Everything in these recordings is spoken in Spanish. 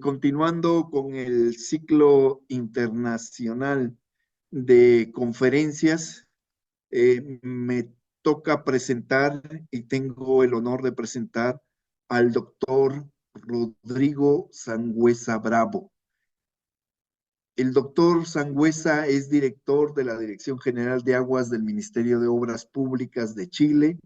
Continuando con el ciclo internacional de conferencias, me toca presentar y tengo el honor de presentar al doctor Rodrigo Sangüesa Bravo. El doctor Sangüesa es director de la Dirección General de Aguas del Ministerio de Obras Públicas de Chile,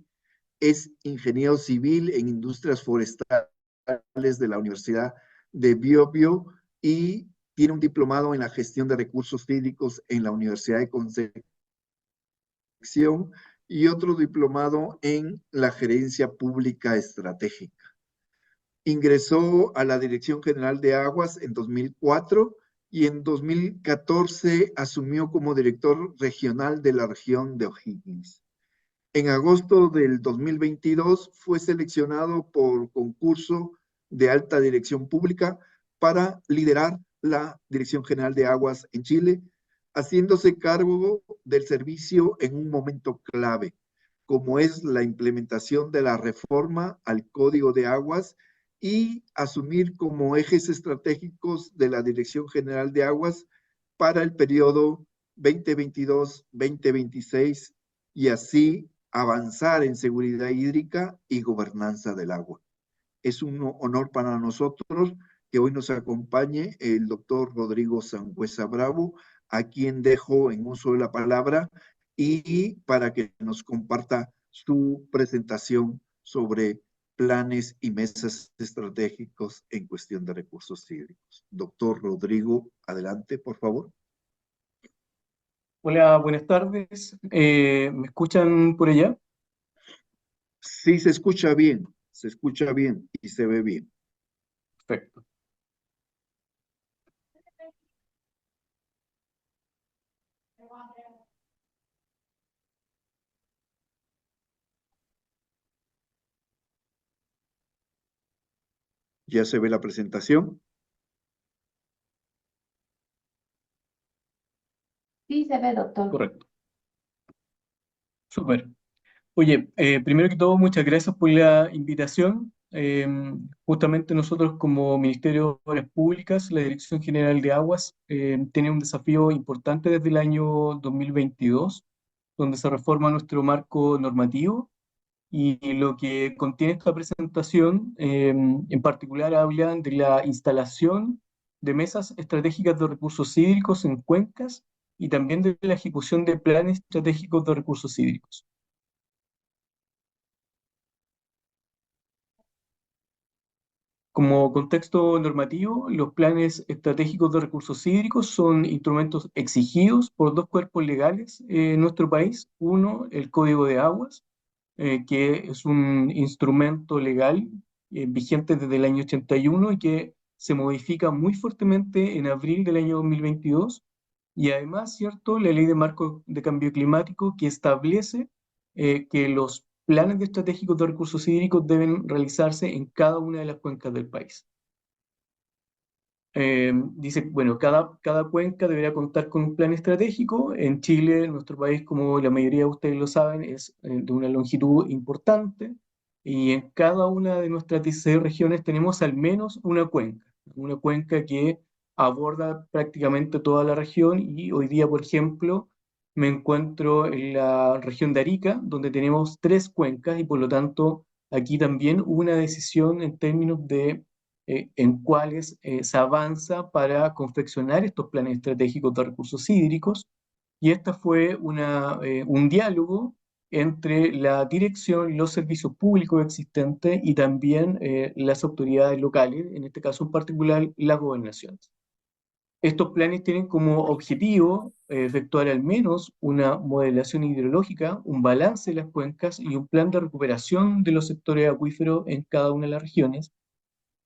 es ingeniero civil en industrias forestales de la Universidad de Biobío y tiene un diplomado en la gestión de recursos hídricos en la Universidad de Concepción y otro diplomado en la gerencia pública estratégica. Ingresó a la Dirección General de Aguas en 2004 y en 2014 asumió como director regional de la región de O'Higgins. En agosto del 2022 fue seleccionado por concurso de alta dirección pública para liderar la Dirección General de Aguas en Chile, haciéndose cargo del servicio en un momento clave, como es la implementación de la reforma al Código de Aguas y asumir como ejes estratégicos de la Dirección General de Aguas para el periodo 2022-2026 y así avanzar en seguridad hídrica y gobernanza del agua. Es un honor para nosotros que hoy nos acompañe el doctor Rodrigo Sangüesa Bravo, a quien dejo en uso de la palabra y para que nos comparta su presentación sobre planes y mesas estratégicos en cuestión de recursos hídricos. Doctor Rodrigo, adelante, por favor. Hola, buenas tardes. ¿Me escuchan por allá? Sí, se escucha bien y se ve bien. Perfecto. ¿Ya se ve la presentación? Sí, se ve, doctor. Correcto. Súper. Oye, primero que todo, muchas gracias por la invitación. Justamente nosotros como Ministerio de Obras Públicas, la Dirección General de Aguas, tiene un desafío importante desde el año 2022, donde se reforma nuestro marco normativo. Y lo que contiene esta presentación, en particular, habla de la instalación de mesas estratégicas de recursos hídricos en cuencas y también de la ejecución de planes estratégicos de recursos hídricos. Como contexto normativo, los planes estratégicos de recursos hídricos son instrumentos exigidos por dos cuerpos legales en nuestro país. Uno, el Código de Aguas, que es un instrumento legal vigente desde el año 81 y que se modifica muy fuertemente en abril del año 2022. Y además, ¿cierto?, la Ley de Marco de Cambio Climático que establece que los planes estratégicos de recursos hídricos deben realizarse en cada una de las cuencas del país. Dice, bueno, cada cuenca deberá contar con un plan estratégico. En Chile, nuestro país, como la mayoría de ustedes lo saben, es de una longitud importante y en cada una de nuestras 16 regiones tenemos al menos una cuenca que aborda prácticamente toda la región y hoy día, por ejemplo, me encuentro en la región de Arica, donde tenemos 3 cuencas y por lo tanto aquí también hubo una decisión en términos de en cuáles se avanza para confeccionar estos planes estratégicos de recursos hídricos. Y esta fue un diálogo entre la dirección, los servicios públicos existentes y también las autoridades locales, en este caso en particular las gobernaciones. Estos planes tienen como objetivo efectuar al menos una modelación hidrológica, un balance de las cuencas y un plan de recuperación de los sectores acuíferos en cada una de las regiones.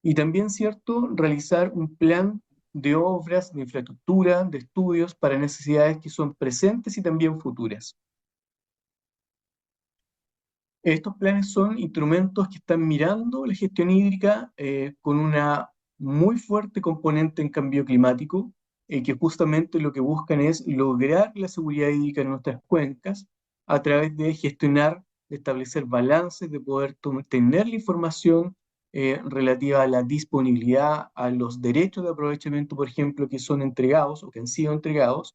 Y también, ¿cierto?, realizar un plan de obras, de infraestructura, de estudios para necesidades que son presentes y también futuras. Estos planes son instrumentos que están mirando la gestión hídrica con una muy fuerte componente en cambio climático, que justamente lo que buscan es lograr la seguridad hídrica en nuestras cuencas a través de gestionar, de establecer balances, de poder tener la información relativa a la disponibilidad, a los derechos de aprovechamiento, por ejemplo, que son entregados o que han sido entregados,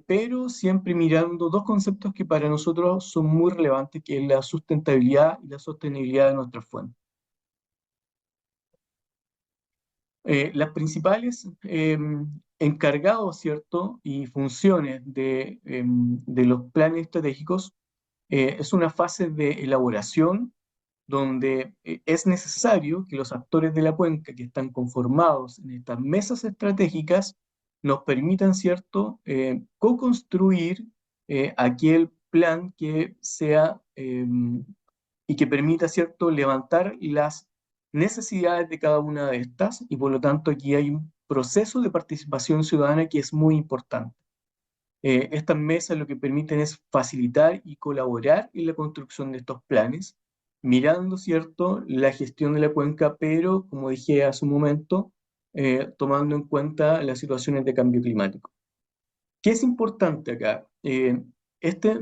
pero siempre mirando dos conceptos que para nosotros son muy relevantes, que es la sustentabilidad y la sostenibilidad de nuestras fuentes. Las principales encargados, ¿cierto?, y funciones de los planes estratégicos es una fase de elaboración donde es necesario que los actores de la cuenca que están conformados en estas mesas estratégicas nos permitan, ¿cierto?, co-construir aquel plan que sea y que permita, ¿cierto?, levantar las necesidades de cada una de estas, y por lo tanto aquí hay un proceso de participación ciudadana que es muy importante. Estas mesas lo que permiten es facilitar y colaborar en la construcción de estos planes, mirando, ¿cierto?, la gestión de la cuenca, pero, como dije hace un momento, tomando en cuenta las situaciones de cambio climático. ¿Qué es importante acá?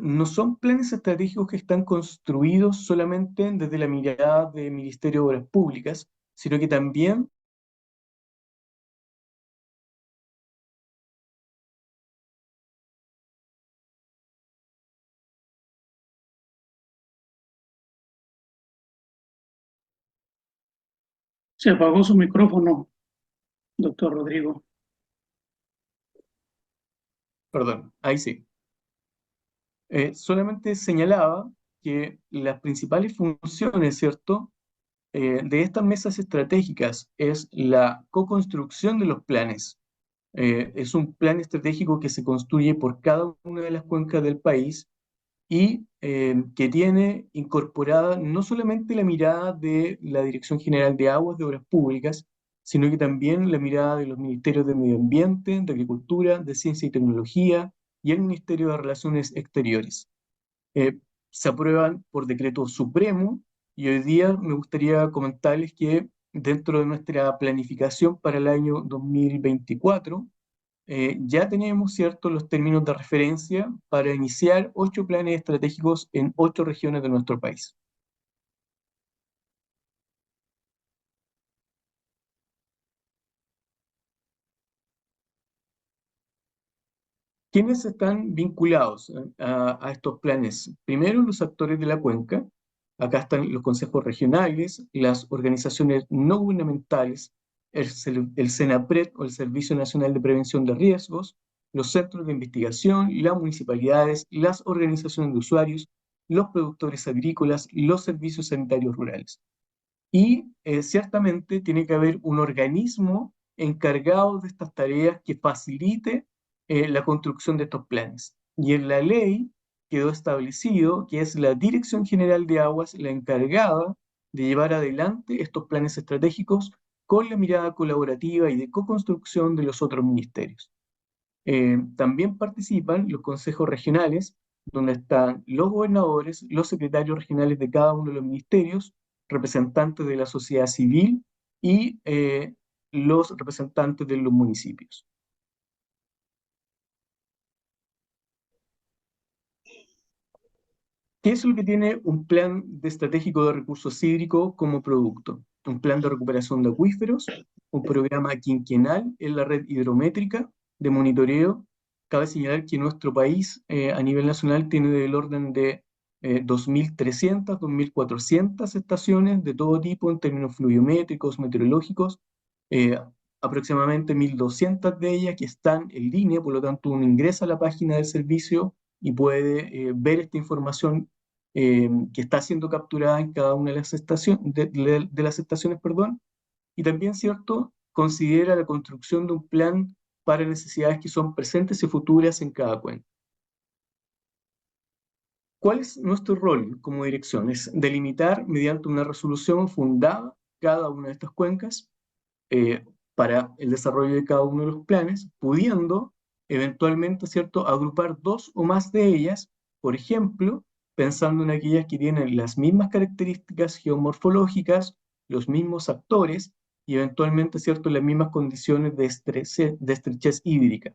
No son planes estratégicos que están construidos solamente desde la mirada del Ministerio de Obras Públicas, sino que también Se apagó su micrófono, doctor Rodrigo. Perdón, ahí sí. Solamente señalaba que las principales funciones, ¿cierto?, de estas mesas estratégicas es la co-construcción de los planes. Es un plan estratégico que se construye por cada una de las cuencas del país y que tiene incorporada no solamente la mirada de la Dirección General de Aguas de Obras Públicas, sino que también la mirada de los Ministerios de Medio Ambiente, de Agricultura, de Ciencia y Tecnología y el Ministerio de Relaciones Exteriores. Se aprueban por decreto supremo, y hoy día me gustaría comentarles que dentro de nuestra planificación para el año 2024, ya tenemos, ¿cierto?, los términos de referencia para iniciar 8 planes estratégicos en 8 regiones de nuestro país. ¿Quiénes están vinculados a estos planes? Primero, los actores de la cuenca. Acá están los consejos regionales, las organizaciones no gubernamentales, el SENAPRED o el Servicio Nacional de Prevención de Riesgos, los centros de investigación, las municipalidades, las organizaciones de usuarios, los productores agrícolas, los servicios sanitarios rurales. Y ciertamente tiene que haber un organismo encargado de estas tareas que facilite la construcción de estos planes. Y en la ley quedó establecido que es la Dirección General de Aguas la encargada de llevar adelante estos planes estratégicos con la mirada colaborativa y de co-construcción de los otros ministerios. También participan los consejos regionales, donde están los gobernadores, los secretarios regionales de cada uno de los ministerios, representantes de la sociedad civil y los representantes de los municipios. ¿Qué es lo que tiene un plan estratégico de recursos hídricos como producto? Un plan de recuperación de acuíferos, un programa quinquenal en la red hidrométrica de monitoreo. Cabe señalar que nuestro país a nivel nacional tiene del orden de 2.300, 2.400 estaciones de todo tipo en términos fluviométricos, meteorológicos, aproximadamente 1.200 de ellas que están en línea, por lo tanto uno ingresa a la página del servicio y puede ver esta información que está siendo capturada en cada una de las estaciones, de las estaciones, perdón, y también, ¿cierto?, considera la construcción de un plan para necesidades que son presentes y futuras en cada cuenca. ¿Cuál es nuestro rol como dirección? Es delimitar mediante una resolución fundada cada una de estas cuencas para el desarrollo de cada uno de los planes, pudiendo eventualmente, ¿cierto?, agrupar 2 o más de ellas, por ejemplo, pensando en aquellas que tienen las mismas características geomorfológicas, los mismos actores y eventualmente, ¿cierto?, las mismas condiciones de estrechez hídrica.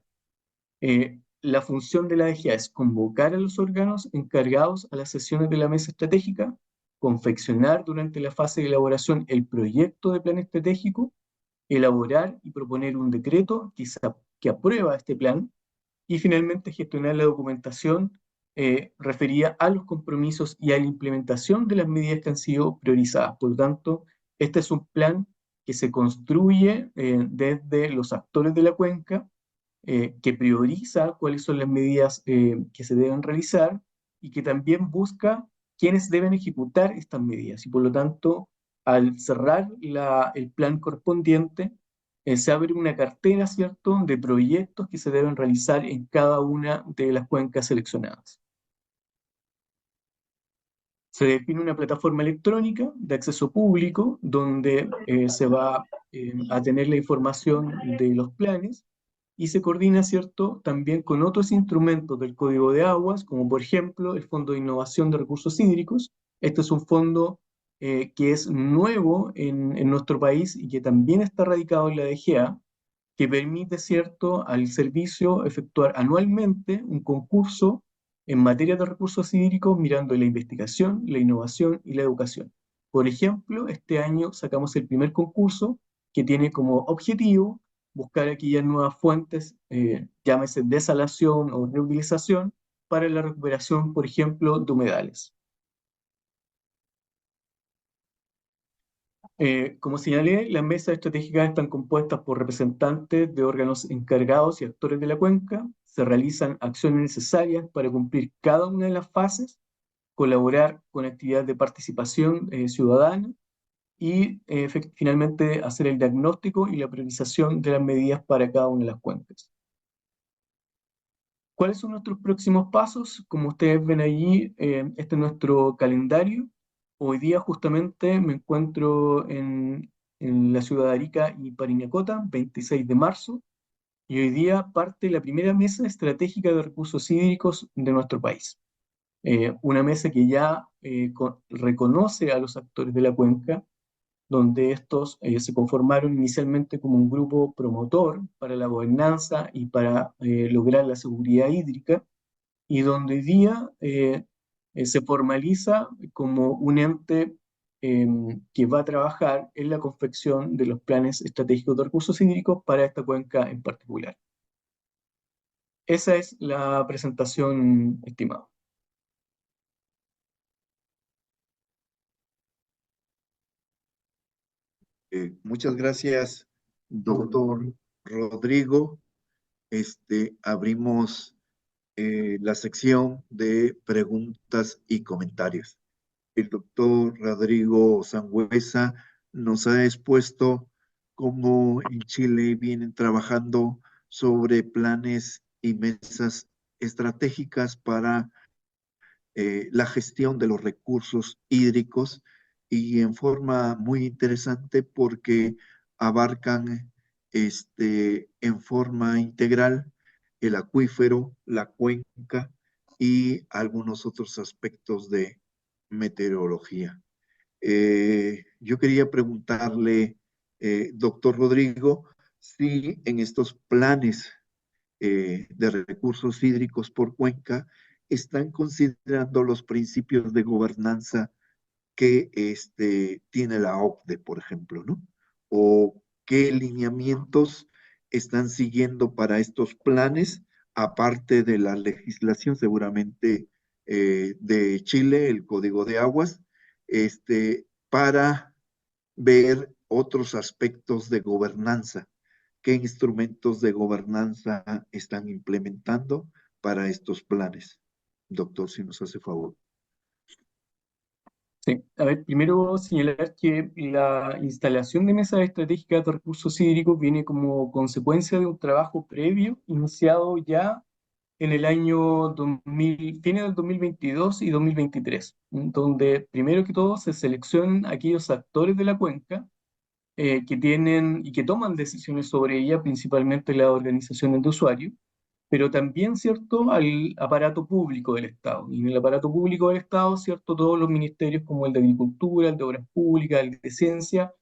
La función de la DGA es convocar a los órganos encargados a las sesiones de la mesa estratégica, confeccionar durante la fase de elaboración el proyecto de plan estratégico, elaborar y proponer un decreto que aprueba este plan, y finalmente gestionar la documentación referida a los compromisos y a la implementación de las medidas que han sido priorizadas. Por lo tanto, este es un plan que se construye desde los actores de la cuenca, que prioriza cuáles son las medidas que se deben realizar y que también busca quiénes deben ejecutar estas medidas. Y por lo tanto, al cerrar el plan correspondiente, se abre una cartera, ¿cierto?, de proyectos que se deben realizar en cada una de las cuencas seleccionadas. Se define una plataforma electrónica de acceso público donde se va a tener la información de los planes y se coordina, ¿cierto?, también con otros instrumentos del Código de Aguas, como por ejemplo el Fondo de Innovación de Recursos Hídricos. Este es un fondo que es nuevo en nuestro país y que también está radicado en la DGA, que permite, ¿cierto?, al servicio efectuar anualmente un concurso en materia de recursos hídricos mirando la investigación, la innovación y la educación. Por ejemplo, este año sacamos el primer concurso que tiene como objetivo buscar aquellas nuevas fuentes, llámese desalación o reutilización, para la recuperación, por ejemplo, de humedales. Como señalé, las mesas estratégicas están compuestas por representantes de órganos encargados y actores de la cuenca. Se realizan acciones necesarias para cumplir cada una de las fases, colaborar con actividades de participación ciudadana y finalmente hacer el diagnóstico y la priorización de las medidas para cada una de las cuencas. ¿Cuáles son nuestros próximos pasos? Como ustedes ven allí, este es nuestro calendario. Hoy día justamente me encuentro en la ciudad de Arica y Parinacota, 26 de marzo, y hoy día parte la primera mesa estratégica de recursos hídricos de nuestro país. Una mesa que ya reconoce a los actores de la cuenca, donde estos se conformaron inicialmente como un grupo promotor para la gobernanza y para lograr la seguridad hídrica, y donde hoy día se formaliza como un ente que va a trabajar en la confección de los planes estratégicos de recursos hídricos para esta cuenca en particular. Esa es la presentación, estimado. Muchas gracias, doctor Rodrigo. Abrimos la sección de preguntas y comentarios. El doctor Rodrigo Sangüesa nos ha expuesto cómo en Chile vienen trabajando sobre planes y mesas estratégicas para la gestión de los recursos hídricos, y en forma muy interesante porque abarcan en forma integral el acuífero, la cuenca y algunos otros aspectos de meteorología. Yo quería preguntarle, doctor Rodrigo, si en estos planes de recursos hídricos por cuenca están considerando los principios de gobernanza que tiene la OCDE, por ejemplo, ¿no? O qué lineamientos están siguiendo para estos planes, aparte de la legislación seguramente de Chile, el Código de Aguas, para ver otros aspectos de gobernanza. ¿Qué instrumentos de gobernanza están implementando para estos planes? Doctor, si nos hace favor. Sí, a ver, primero señalar que la instalación de mesas estratégicas de recursos hídricos viene como consecuencia de un trabajo previo iniciado ya en el año 2000, fines del 2022 y 2023, donde primero que todo se seleccionan aquellos actores de la cuenca que tienen y que toman decisiones sobre ella, principalmente las organizaciones de usuarios, pero también, ¿cierto?, al aparato público del Estado. Y en el aparato público del Estado, ¿cierto?, todos los ministerios como el de Agricultura, el de Obras Públicas, el de Ciencia,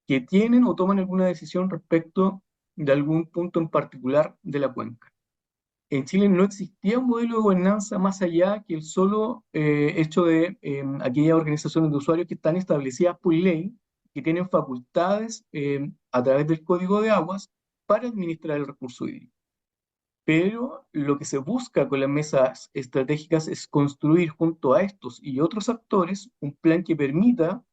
que tienen o toman alguna decisión respecto de algún punto en particular de la cuenca. en Chile no existía un modelo de gobernanza más allá que el solo hecho de aquellas organizaciones de usuarios que están establecidas por ley, que tienen facultades a través del Código de Aguas para administrar el recurso hídrico. Pero lo que se busca con las mesas estratégicas es construir junto a estos y otros actores un plan que permita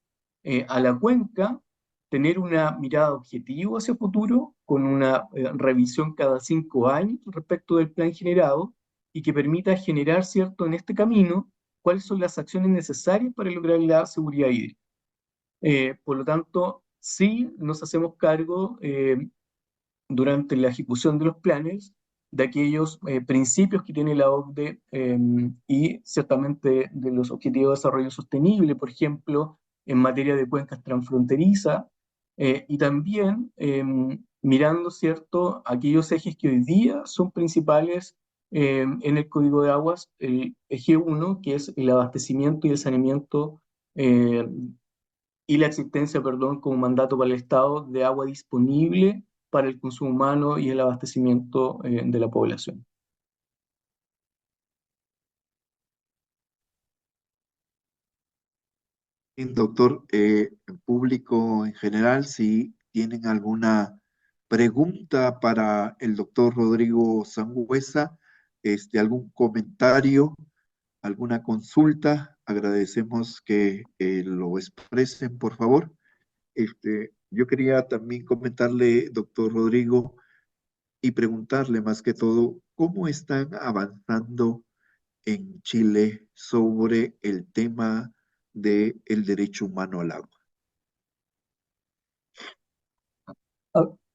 a la cuenca tener una mirada objetiva hacia el futuro, con una revisión cada 5 años respecto del plan generado, y que permita generar, ¿cierto?, en este camino, cuáles son las acciones necesarias para lograr la seguridad hídrica. Por lo tanto, sí nos hacemos cargo durante la ejecución de los planes de aquellos principios que tiene la OCDE y ciertamente de los Objetivos de Desarrollo Sostenible, por ejemplo, en materia de cuencas transfronterizas, y también mirando, ¿cierto?, aquellos ejes que hoy día son principales en el Código de Aguas, el eje 1, que es el abastecimiento y el saneamiento y la existencia, perdón, como mandato para el Estado de agua disponible para el consumo humano y el abastecimiento de la población. Doctor, público en general, si tienen alguna pregunta para el doctor Rodrigo Sangüesa, algún comentario, alguna consulta, agradecemos que lo expresen, por favor. Yo quería también comentarle, doctor Rodrigo, y preguntarle más que todo, ¿cómo están avanzando en Chile sobre el tema del derecho humano al agua?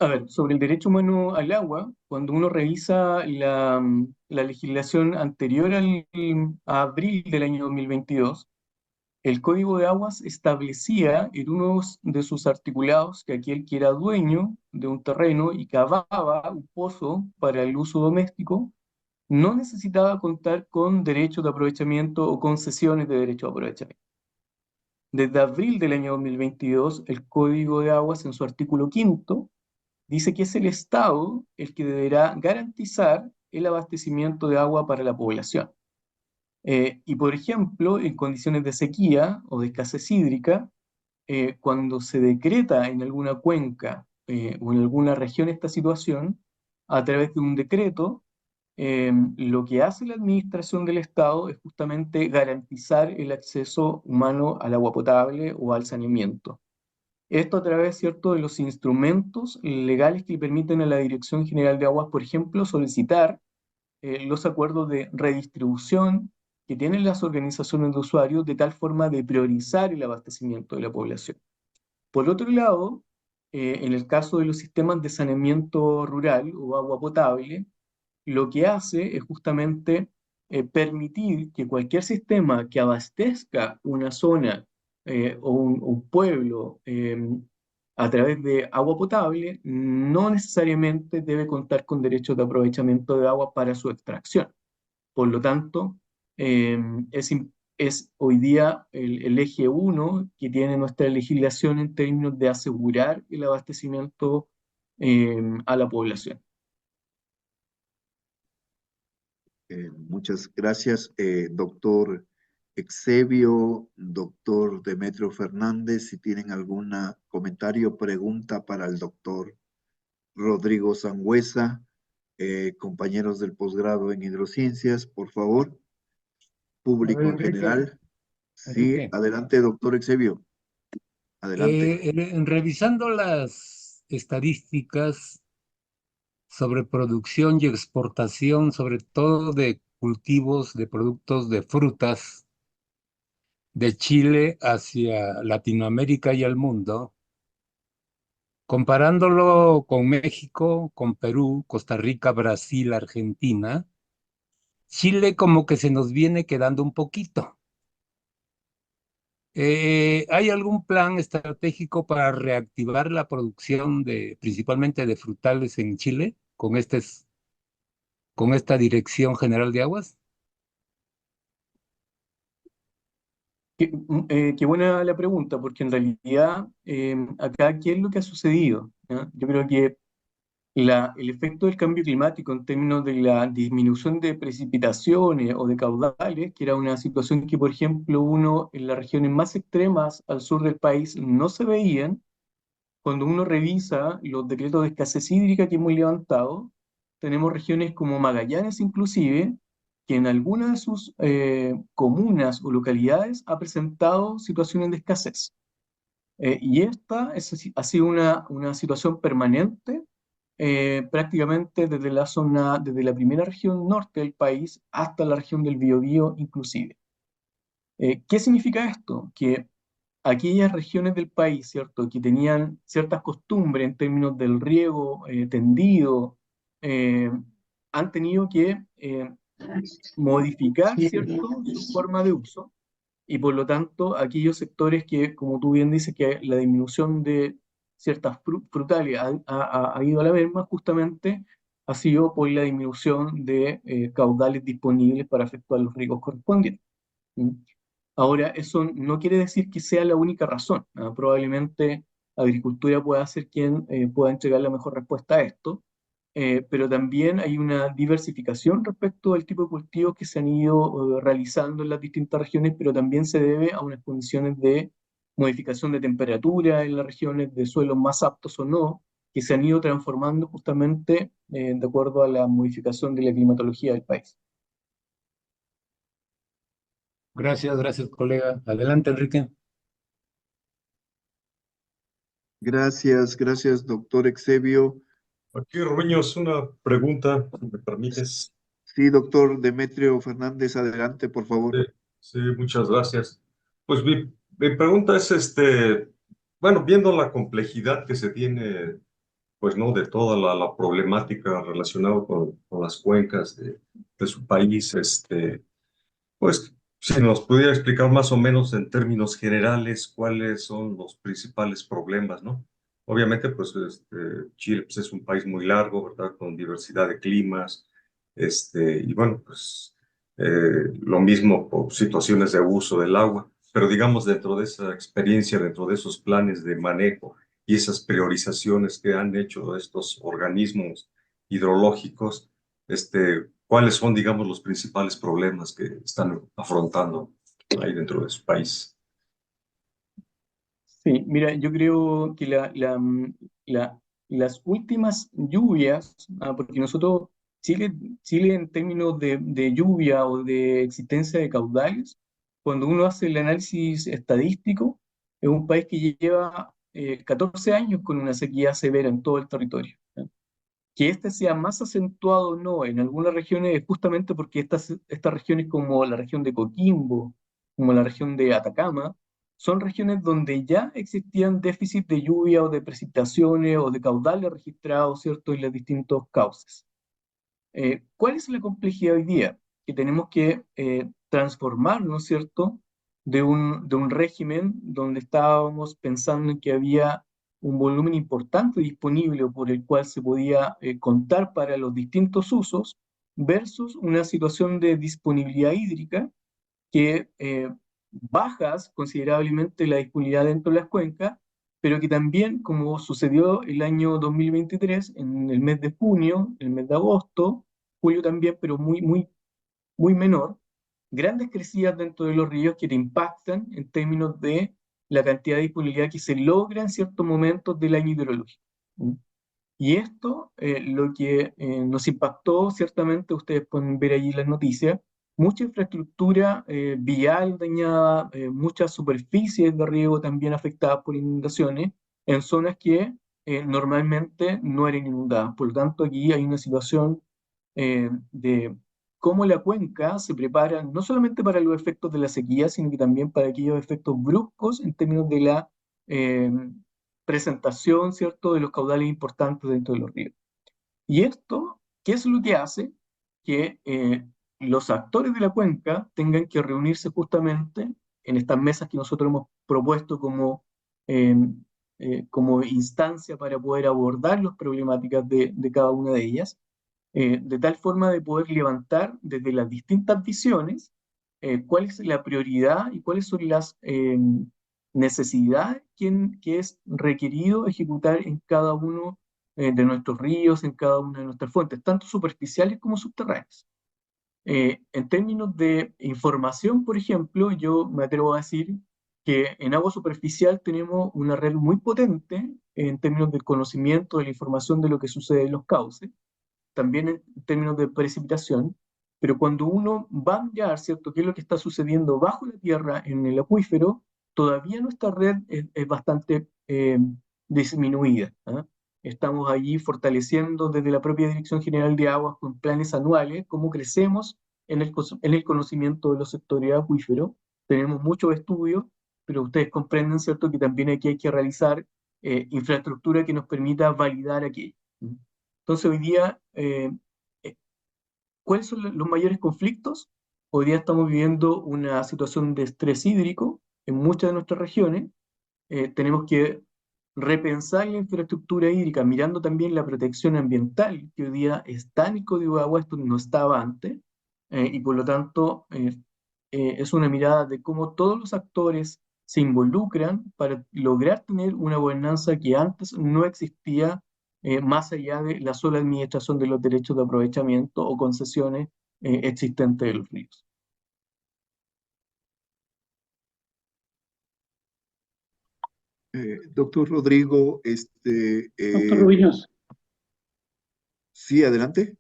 A ver, sobre el derecho humano al agua, cuando uno revisa la legislación anterior a abril del año 2022, el Código de Aguas establecía en uno de sus articulados que aquel que era dueño de un terreno y cavaba un pozo para el uso doméstico no necesitaba contar con derechos de aprovechamiento o concesiones de derecho de aprovechamiento. Desde abril del año 2022, el Código de Aguas, en su artículo 5, dice que es el Estado el que deberá garantizar el abastecimiento de agua para la población. Y, por ejemplo, en condiciones de sequía o de escasez hídrica, cuando se decreta en alguna cuenca o en alguna región esta situación, a través de un decreto, lo que hace la administración del Estado es justamente garantizar el acceso humano al agua potable o al saneamiento. Esto a través, ¿cierto?, de los instrumentos legales que permiten a la Dirección General de Aguas, por ejemplo, solicitar los acuerdos de redistribución que tienen las organizaciones de usuarios de tal forma de priorizar el abastecimiento de la población. Por otro lado, en el caso de los sistemas de saneamiento rural o agua potable, lo que hace es justamente permitir que cualquier sistema que abastezca una zona o un pueblo a través de agua potable no necesariamente debe contar con derechos de aprovechamiento de agua para su extracción. Por lo tanto, eh, es hoy día el eje 1 que tiene nuestra legislación en términos de asegurar el abastecimiento a la población. Muchas gracias, doctor Exebio, doctor Demetrio Fernández. Si tienen algún comentario o pregunta para el doctor Rodrigo Sangüesa, compañeros del posgrado en hidrociencias, por favor, A ver, público en Enrique, general. Sí, Enrique, adelante, doctor Exebio. Adelante. revisando las estadísticas sobre producción y exportación, sobre todo de cultivos de productos de frutas de Chile hacia Latinoamérica y al mundo, comparándolo con México, con Perú, Costa Rica, Brasil, Argentina, Chile como que se nos viene quedando un poquito. ¿Hay algún plan estratégico para reactivar la producción principalmente de frutales en Chile con esta Dirección General de Aguas? Qué buena la pregunta, porque en realidad acá, ¿qué es lo que ha sucedido? ¿Ya? Yo creo que el efecto del cambio climático en términos de la disminución de precipitaciones o de caudales, que era una situación que, por ejemplo, uno en las regiones más extremas al sur del país no se veían. Cuando uno revisa los decretos de escasez hídrica que hemos levantado, tenemos regiones como Magallanes inclusive, que en algunas de sus comunas o localidades ha presentado situaciones de escasez. Y esta ha sido una situación permanente prácticamente desde la zona, desde la primera región norte del país hasta la región del Biobío inclusive. ¿Qué significa esto? Que aquellas regiones del país, ¿cierto?, que tenían ciertas costumbres en términos del riego tendido, eh, han tenido que modificar, ¿cierto?, su forma de uso, y por lo tanto aquellos sectores que, como tú bien dices, que la disminución de ciertas frutales ha ido a la merma, justamente ha sido por la disminución de caudales disponibles para efectuar los riegos correspondientes. ¿Mm? Ahora, eso no quiere decir que sea la única razón, ¿no? Probablemente agricultura pueda ser quien pueda entregar la mejor respuesta a esto, pero también hay una diversificación respecto del tipo de cultivos que se han ido realizando en las distintas regiones, pero también se debe a unas condiciones de modificación de temperatura en las regiones, de suelos más aptos o no, que se han ido transformando justamente de acuerdo a la modificación de la climatología del país. Gracias, colega. Adelante, Enrique. Gracias, doctor Exebio. Aquí, Ruños, una pregunta, si me permites. Sí, doctor Demetrio Fernández, adelante, por favor. Sí, sí, muchas gracias. Pues mi pregunta es, bueno, viendo la complejidad que se tiene, pues, ¿no?, de toda la problemática relacionada con las cuencas de su país, pues, si nos pudiera explicar más o menos en términos generales cuáles son los principales problemas, ¿no? Obviamente, pues, Chile, pues, es un país muy largo, ¿verdad?, con diversidad de climas, y bueno, pues, lo mismo por situaciones de uso del agua, pero digamos, dentro de esa experiencia, dentro de esos planes de manejo y esas priorizaciones que han hecho estos organismos hidrológicos, ¿cuáles son, digamos, los principales problemas que están afrontando ahí dentro de su país? Sí, mira, yo creo que las últimas lluvias, porque nosotros, Chile en términos de lluvia o de existencia de caudales, cuando uno hace el análisis estadístico, es un país que lleva 14 años con una sequía severa en todo el territorio. ¿Ya? Que este sea más acentuado o no en algunas regiones es justamente porque estas regiones como la región de Coquimbo, como la región de Atacama, son regiones donde ya existían déficit de lluvia o de precipitaciones o de caudales registrados, ¿cierto?, en los distintos cauces. ¿Cuál es la complejidad hoy día? Que tenemos que transformar, ¿no es cierto?, de un régimen donde estábamos pensando en que había un volumen importante disponible por el cual se podía contar para los distintos usos, versus una situación de disponibilidad hídrica que bajas considerablemente la disponibilidad dentro de las cuencas, pero que también, como sucedió el año 2023, en el mes de junio, el mes de agosto, julio también, pero muy menor, grandes crecidas dentro de los ríos que te impactan en términos de la cantidad de disponibilidad que se logra en ciertos momentos del año hidrológico. ¿Mm? Y esto, lo que nos impactó, ciertamente, ustedes pueden ver allí las noticias, mucha infraestructura vial dañada, muchas superficies de riego también afectadas por inundaciones, en zonas que normalmente no eran inundadas. Por lo tanto, aquí hay una situación de cómo la cuenca se prepara no solamente para los efectos de la sequía, sino que también para aquellos efectos bruscos en términos de la eh, presentación, ¿cierto?, de los caudales importantes dentro de los ríos. Y esto, ¿qué es lo que hace? Que los actores de la cuenca tengan que reunirse justamente en estas mesas que nosotros hemos propuesto eh, como instancia para poder abordar las problemáticas de cada una de ellas, de tal forma de poder levantar desde las distintas visiones cuál es la prioridad y cuáles son las necesidades que es requerido ejecutar en cada uno de nuestros ríos en cada una de nuestras fuentes, tanto superficiales como subterráneas. En términos de información, por ejemplo, yo me atrevo a decir que en agua superficial tenemos una red muy potente en términos del conocimiento de la información de lo que sucede en los cauces, también en términos de precipitación, pero cuando uno va a mirar, ¿cierto?, qué es lo que está sucediendo bajo la tierra en el acuífero, todavía nuestra red es bastante disminuida, ¿ah? Estamos allí fortaleciendo desde la propia Dirección General de Aguas con planes anuales cómo crecemos en el conocimiento de los sectores acuíferos. Tenemos muchos estudios, pero ustedes comprenden, ¿cierto?, que también aquí hay que realizar infraestructura que nos permita validar aquello. Entonces hoy día, ¿cuáles son los mayores conflictos? Hoy día estamos viviendo una situación de estrés hídrico en muchas de nuestras regiones. Tenemos que repensar la infraestructura hídrica, mirando también la protección ambiental, que hoy día está en el Código de Agua, esto no estaba antes, y por lo tanto es una mirada de cómo todos los actores se involucran para lograr tener una gobernanza que antes no existía, más allá de la sola administración de los derechos de aprovechamiento o concesiones existentes de los ríos. Doctor Rodrigo, Doctor Rubiños, sí, adelante.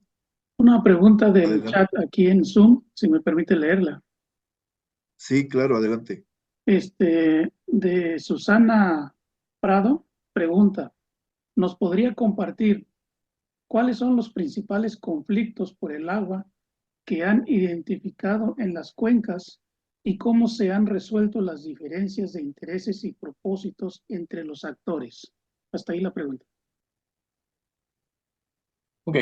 una pregunta del Adelante. chat aquí en Zoom, si me permite leerla. Sí, claro, adelante. De Susana Prado, pregunta, ¿nos podría compartir cuáles son los principales conflictos por el agua que han identificado en las cuencas y cómo se han resuelto las diferencias de intereses y propósitos entre los actores? Hasta ahí la pregunta. Ok.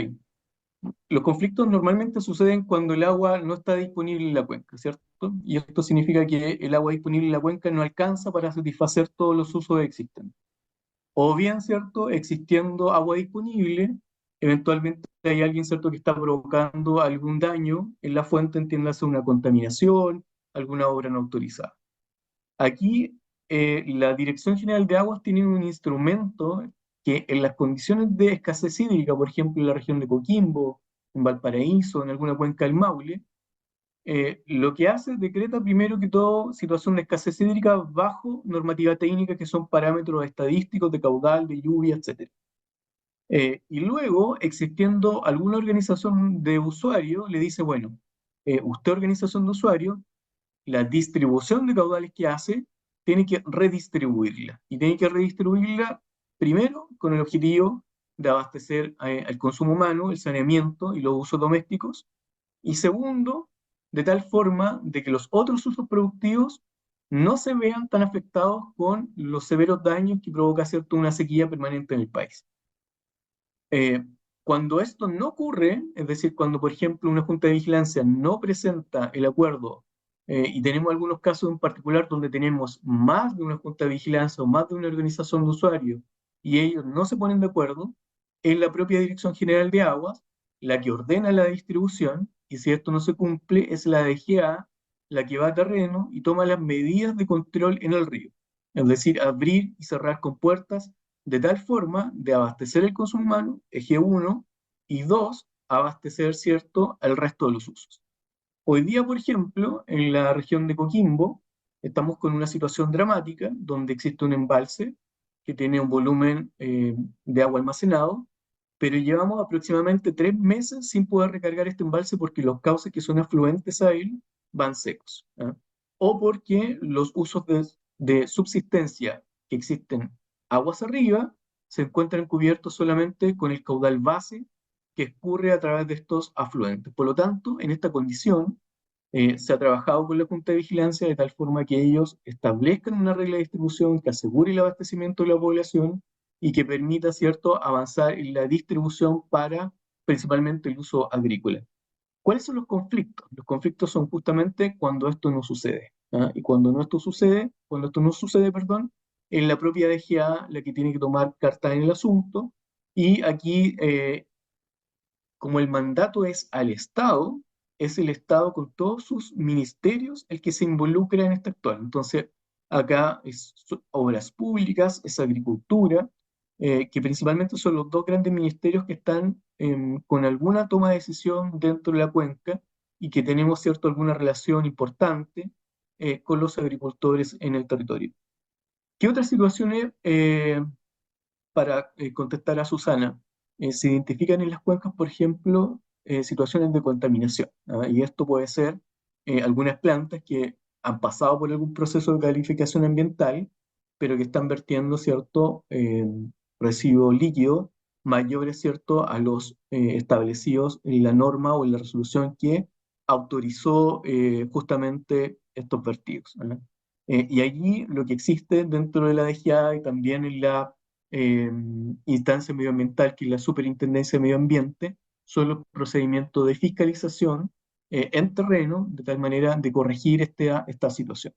Los conflictos normalmente suceden cuando el agua no está disponible en la cuenca, ¿cierto? Y esto significa que el agua disponible en la cuenca no alcanza para satisfacer todos los usos existentes. O bien, ¿cierto?, existiendo agua disponible, eventualmente hay alguien, ¿cierto?, que está provocando algún daño en la fuente, entiéndase una contaminación, alguna obra no autorizada. Aquí la Dirección General de Aguas tiene un instrumento que en las condiciones de escasez hídrica, por ejemplo en la región de Coquimbo, en Valparaíso, en alguna cuenca del Maule, lo que hace es decreta primero que todo situación de escasez hídrica bajo normativa técnica que son parámetros estadísticos de caudal, de lluvia, etc. Y luego, existiendo alguna organización de usuarios, le dice, bueno, usted organización de usuarios, la distribución de caudales que hace, tiene que redistribuirla. Y tiene que redistribuirla primero con el objetivo de abastecer al consumo humano, el saneamiento y los usos domésticos. Y segundo, de tal forma de que los otros usos productivos no se vean tan afectados con los severos daños que provoca, ¿cierto?, una sequía permanente en el país. Cuando esto no ocurre, es decir, cuando por ejemplo una junta de vigilancia no presenta el acuerdo, y tenemos algunos casos en particular donde tenemos más de una junta de vigilancia o más de una organización de usuarios y ellos no se ponen de acuerdo, es la propia Dirección General de Aguas la que ordena la distribución, y si esto no se cumple es la DGA la que va a terreno y toma las medidas de control en el río, es decir, abrir y cerrar compuertas de tal forma de abastecer el consumo humano, eje 1, y 2, abastecer, ¿cierto?, al resto de los usos. Hoy día, por ejemplo, en la región de Coquimbo, estamos con una situación dramática donde existe un embalse que tiene un volumen de agua almacenado, pero llevamos aproximadamente 3 meses sin poder recargar este embalse porque los cauces que son afluentes a él van secos, ¿eh? O porque los usos de subsistencia que existen aguas arriba se encuentran cubiertos solamente con el caudal base que escurre a través de estos afluentes. Por lo tanto, en esta condición, se ha trabajado con la Junta de Vigilancia de tal forma que ellos establezcan una regla de distribución que asegure el abastecimiento de la población y que permita, ¿cierto?, avanzar en la distribución para principalmente el uso agrícola. ¿Cuáles son los conflictos? Los conflictos son justamente cuando esto no sucede, ¿ah? Y cuando esto no sucede, perdón, es la propia DGA la que tiene que tomar cartas en el asunto, y aquí, como el mandato es al Estado, es el Estado con todos sus ministerios el que se involucra en este actual. Entonces, acá es obras públicas, es agricultura, que principalmente son los dos grandes ministerios que están con alguna toma de decisión dentro de la cuenca y que tenemos, cierto, alguna relación importante con los agricultores en el territorio. ¿Qué otras situaciones, para contestar a Susana, se identifican en las cuencas, por ejemplo, situaciones de contaminación? ¿Ah? Y esto puede ser algunas plantas que han pasado por algún proceso de calificación ambiental, pero que están vertiendo, ¿cierto?, residuos líquidos mayores, ¿cierto?, a los establecidos en la norma o en la resolución que autorizó justamente estos vertidos. ¿Ah? Y allí lo que existe dentro de la DGA y también en la eh, instancia medioambiental, que es la Superintendencia de Medio Ambiente, son los procedimientos de fiscalización en terreno, de tal manera de corregir esta situación.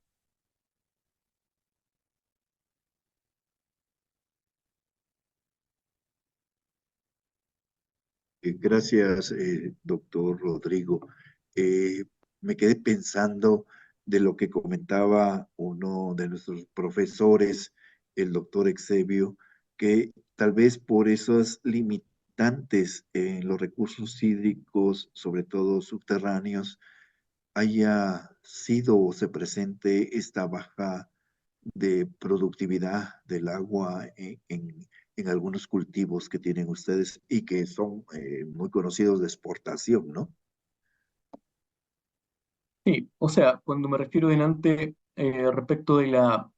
Gracias, doctor Rodrigo. Me quedé pensando de lo que comentaba uno de nuestros profesores, el doctor Exebio, que tal vez por esas limitantes en los recursos hídricos, sobre todo subterráneos, haya sido o se presente esta baja de productividad del agua en algunos cultivos que tienen ustedes y que son muy conocidos de exportación, ¿no? Sí, o sea, cuando me refiero delante respecto de la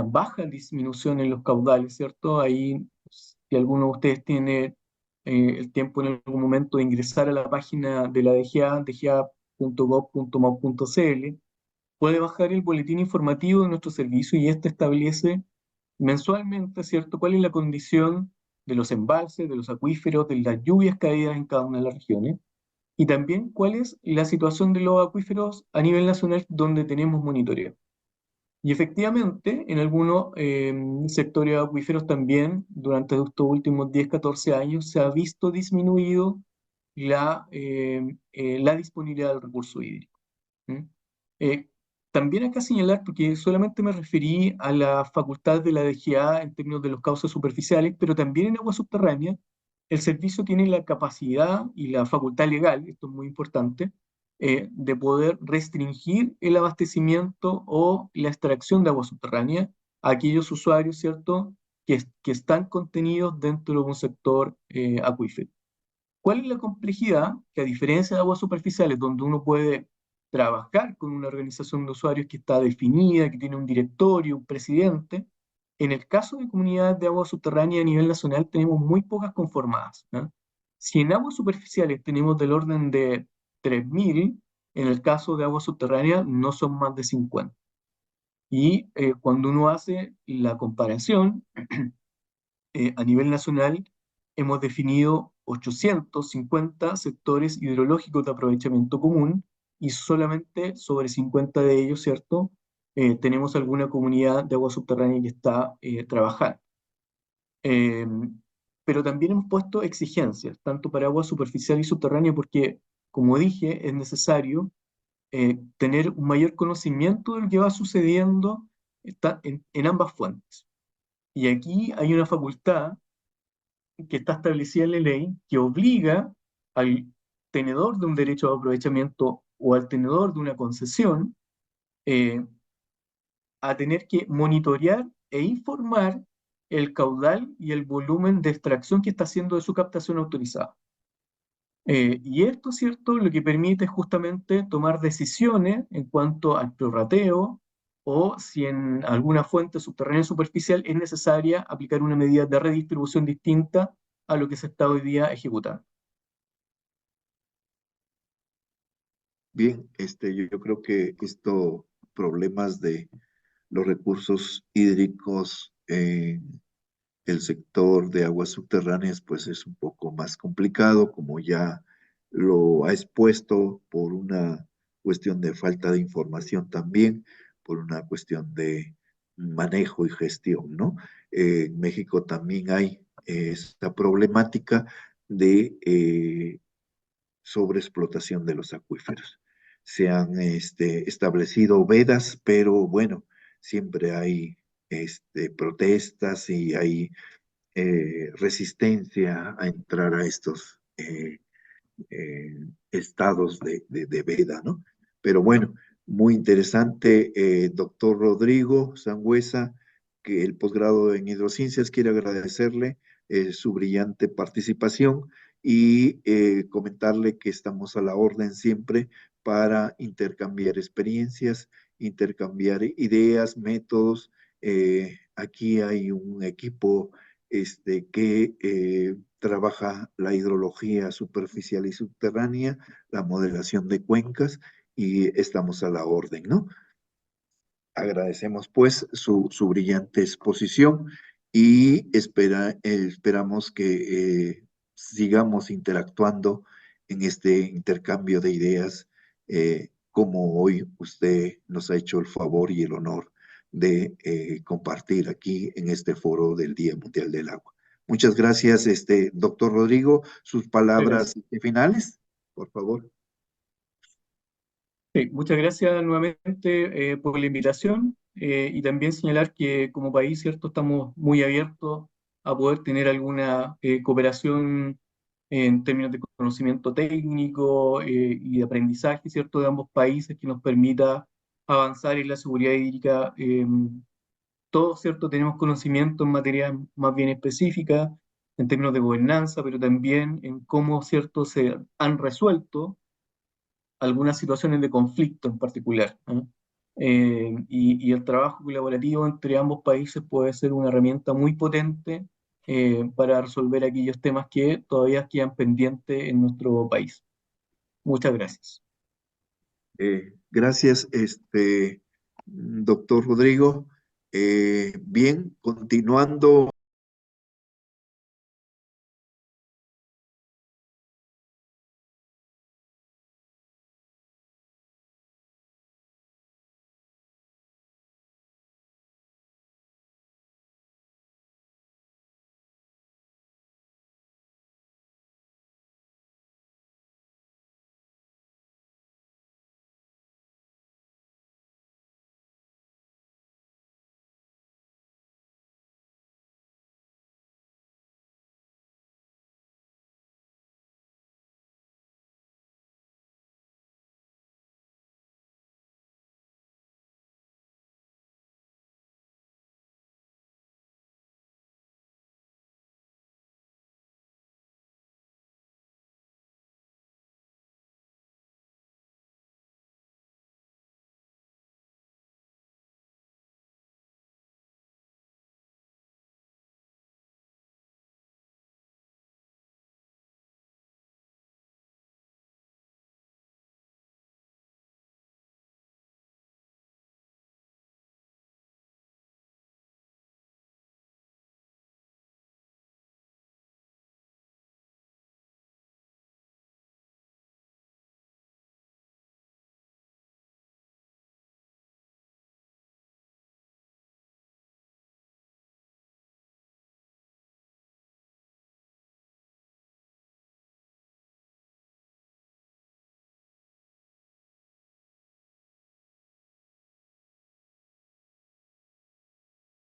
baja disminución en los caudales, ¿cierto? Ahí, si alguno de ustedes tiene el tiempo en algún momento de ingresar a la página de la DGA, dga.gov.mao.cl, puede bajar el boletín informativo de nuestro servicio y este establece mensualmente, ¿cierto?, cuál es la condición de los embalses, de los acuíferos, de las lluvias caídas en cada una de las regiones, y también cuál es la situación de los acuíferos a nivel nacional donde tenemos monitoreo. Y efectivamente, en algunos sectores acuíferos también, durante estos últimos 10, 14 años, se ha visto disminuido la disponibilidad del recurso hídrico. ¿Mm? Eh, También acá señalar, porque solamente me referí a la facultad de la DGA en términos de los cauces superficiales, pero también en agua subterránea, el servicio tiene la capacidad y la facultad legal, esto es muy importante, de poder restringir el abastecimiento o la extracción de agua subterránea a aquellos usuarios, ¿cierto?, que están contenidos dentro de un sector acuífero. ¿Cuál es la complejidad? Que a diferencia de aguas superficiales, donde uno puede trabajar con una organización de usuarios que está definida, que tiene un directorio, un presidente, en el caso de comunidades de agua subterránea a nivel nacional tenemos muy pocas conformadas, ¿no? Si en aguas superficiales tenemos del orden de 3.000, en el caso de aguas subterráneas no son más de 50. Y cuando uno hace la comparación, a nivel nacional hemos definido 850 sectores hidrológicos de aprovechamiento común y solamente sobre 50 de ellos, ¿cierto? Tenemos alguna comunidad de agua subterránea que está trabajando. Eh, pero también hemos puesto exigencias, tanto para agua superficial y subterránea, porque, como dije, es necesario tener un mayor conocimiento de lo que va sucediendo en ambas fuentes. Y aquí hay una facultad que está establecida en la ley que obliga al tenedor de un derecho de aprovechamiento o al tenedor de una concesión eh, a tener que monitorear e informar el caudal y el volumen de extracción que está haciendo de su captación autorizada. Y esto, ¿cierto?, lo que permite es justamente tomar decisiones en cuanto al prorrateo o si en alguna fuente subterránea superficial es necesaria aplicar una medida de redistribución distinta a lo que se está hoy día ejecutando. Bien, yo creo que estos problemas de los recursos hídricos en el sector de aguas subterráneas, pues es un poco más complicado, como ya lo ha expuesto por una cuestión de falta de información también, por una cuestión de manejo y gestión, ¿no? En México también hay esta problemática de sobreexplotación de los acuíferos. Se han establecido vedas, pero bueno, siempre hay protestas y hay resistencia a entrar a estos estados de veda, ¿no? Pero bueno, muy interesante, doctor Rodrigo Sangüesa, que el posgrado en hidrociencias quiere agradecerle su brillante participación y comentarle que estamos a la orden siempre para intercambiar experiencias, intercambiar ideas, métodos. Aquí hay un equipo que trabaja la hidrología superficial y subterránea, la modelación de cuencas y estamos a la orden, ¿no? Agradecemos pues su brillante exposición y esperamos que sigamos interactuando en este intercambio de ideas, como hoy usted nos ha hecho el favor y el honor de compartir aquí en este foro del Día Mundial del Agua. Muchas gracias, doctor Rodrigo. Sus palabras finales, por favor. Sí, muchas gracias nuevamente por la invitación y también señalar que como país, ¿cierto? Estamos muy abiertos a poder tener alguna cooperación en términos de conocimiento técnico y de aprendizaje, ¿cierto? De ambos países que nos permita avanzar en la seguridad hídrica. Todos, ¿cierto? Tenemos conocimiento en materia más bien específica, en términos de gobernanza, pero también en cómo, ¿cierto? Se han resuelto algunas situaciones de conflicto en particular, ¿no? Y el trabajo colaborativo entre ambos países puede ser una herramienta muy potente para resolver aquellos temas que todavía quedan pendientes en nuestro país. Muchas gracias. Gracias, doctor Rodrigo. Bien, continuando